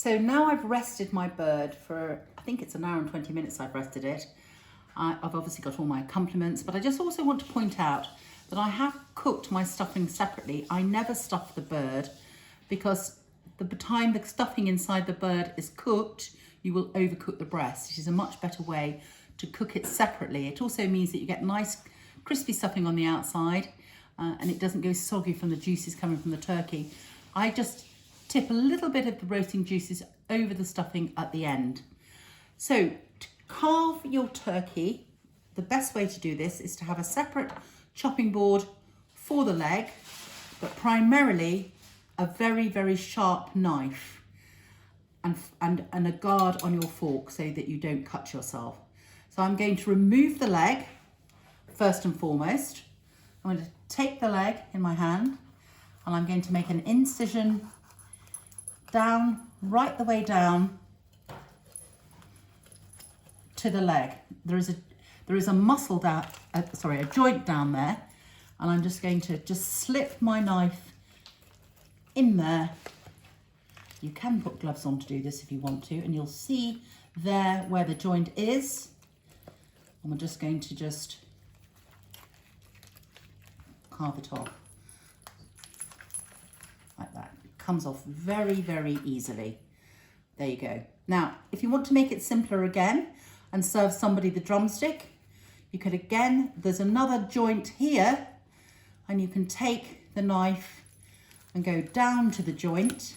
So now I've rested my bird for, I think it's an hour and 20 minutes I've rested it. I've obviously got all my accompaniments, but I just also want to point out that I have cooked my stuffing separately. I never stuff the bird because the time the stuffing inside the bird is cooked, you will overcook the breast. It is a much better way to cook it separately. It also means that you get nice crispy stuffing on the outside and it doesn't go soggy from the juices coming from the turkey. I just tip a little bit of the roasting juices over the stuffing at the end. So to carve your turkey, the best way to do this is to have a separate chopping board for the leg, but primarily a very, very sharp knife and a guard on your fork so that you don't cut yourself. So I'm going to remove the leg first and foremost. I'm going to take the leg in my hand and I'm going to make an incision down, right the way down to the leg. There is a muscle down, a joint down there, and I'm just going to slip my knife in there. You can put gloves on to do this if you want to, and you'll see there where the joint is. And we're just going to carve it off like that. It comes off very, very easily. There you go. Now, if you want to make it simpler again and serve somebody the drumstick, you could again, there's another joint here, and you can take the knife and go down to the joint,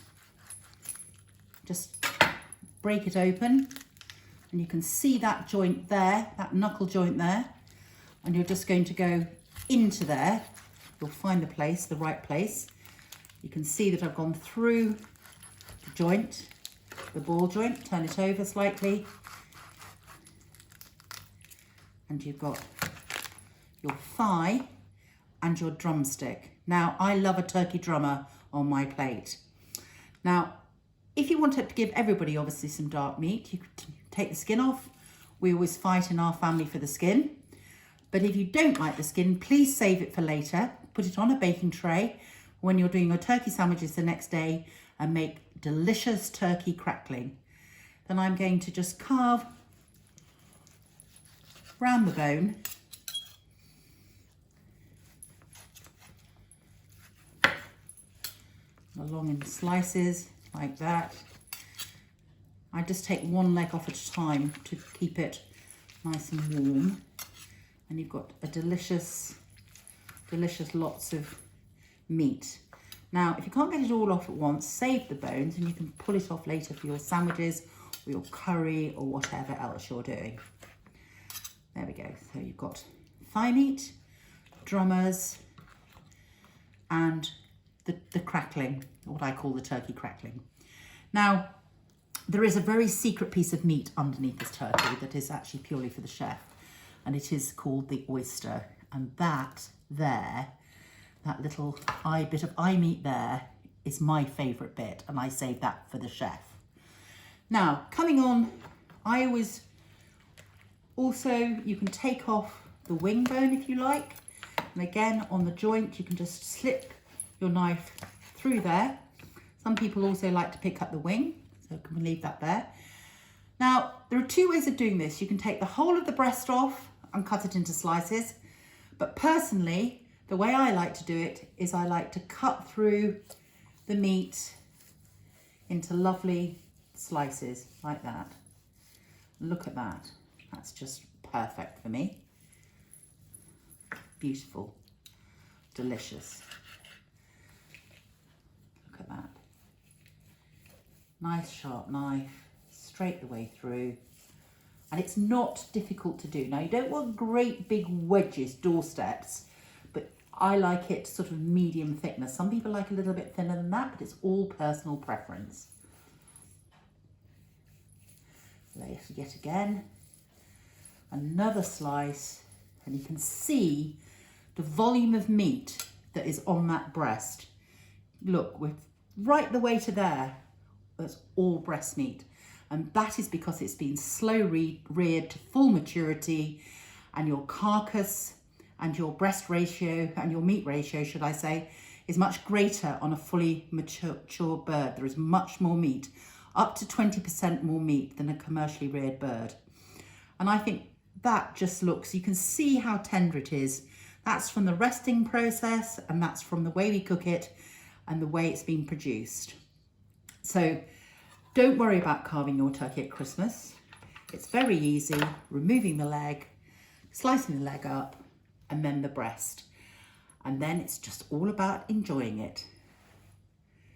just break it open, and you can see that joint there, that knuckle joint there, and you're just going to go into there. You'll find the place, the right place. You can see that I've gone through the joint, the ball joint, turn it over slightly, and you've got your thigh and your drumstick. Now, I love a turkey drummer on my plate. Now, if you want to give everybody obviously some dark meat, you could take the skin off. We always fight in our family for the skin. But if you don't like the skin, please save it for later. Put it on a baking tray when you're doing your turkey sandwiches the next day and make delicious turkey crackling. Then I'm going to just carve round the bone. Along in slices like that. I just take one leg off at a time to keep it nice and warm. And you've got a delicious lots of meat. Now, if you can't get it all off at once, save the bones and you can pull it off later for your sandwiches or your curry or whatever else you're doing. There we go. So you've got thigh meat, drummers, and the crackling, what I call the turkey crackling. Now, there is a very secret piece of meat underneath this turkey that is actually purely for the chef, and it is called the oyster. And that there, that little bit of eye meat there is my favourite bit, and I save that for the chef. Now, coming on, I always also, you can take off the wing bone if you like, and again on the joint you can just slip your knife through there. Some people also like to pick up the wing, so can we leave that there. Now, there are two ways of doing this. You can take the whole of the breast off and cut it into slices, but personally, the way I like to do it is I like to cut through the meat into lovely slices like that. Look at that. That's just perfect for me. Beautiful, delicious. Look at that. Nice sharp knife, straight the way through. And it's not difficult to do. Now, you don't want great big wedges, doorsteps, but I like it sort of medium thickness. Some people like a little bit thinner than that, but it's all personal preference. There, yet again, another slice, and you can see the volume of meat that is on that breast. Look, we're right the way to there. That's all breast meat. And that is because it's been slow reared to full maturity, and your carcass and your breast ratio and your meat ratio, should I say, is much greater on a fully mature bird. There is much more meat up to 20% more meat than a commercially reared bird. And I think that just looks, you can see how tender it is. That's from the resting process, and that's from the way we cook it and the way it's been produced. So don't worry about carving your turkey at Christmas. It's very easy, removing the leg, slicing the leg up, and then the breast. And then it's just all about enjoying it.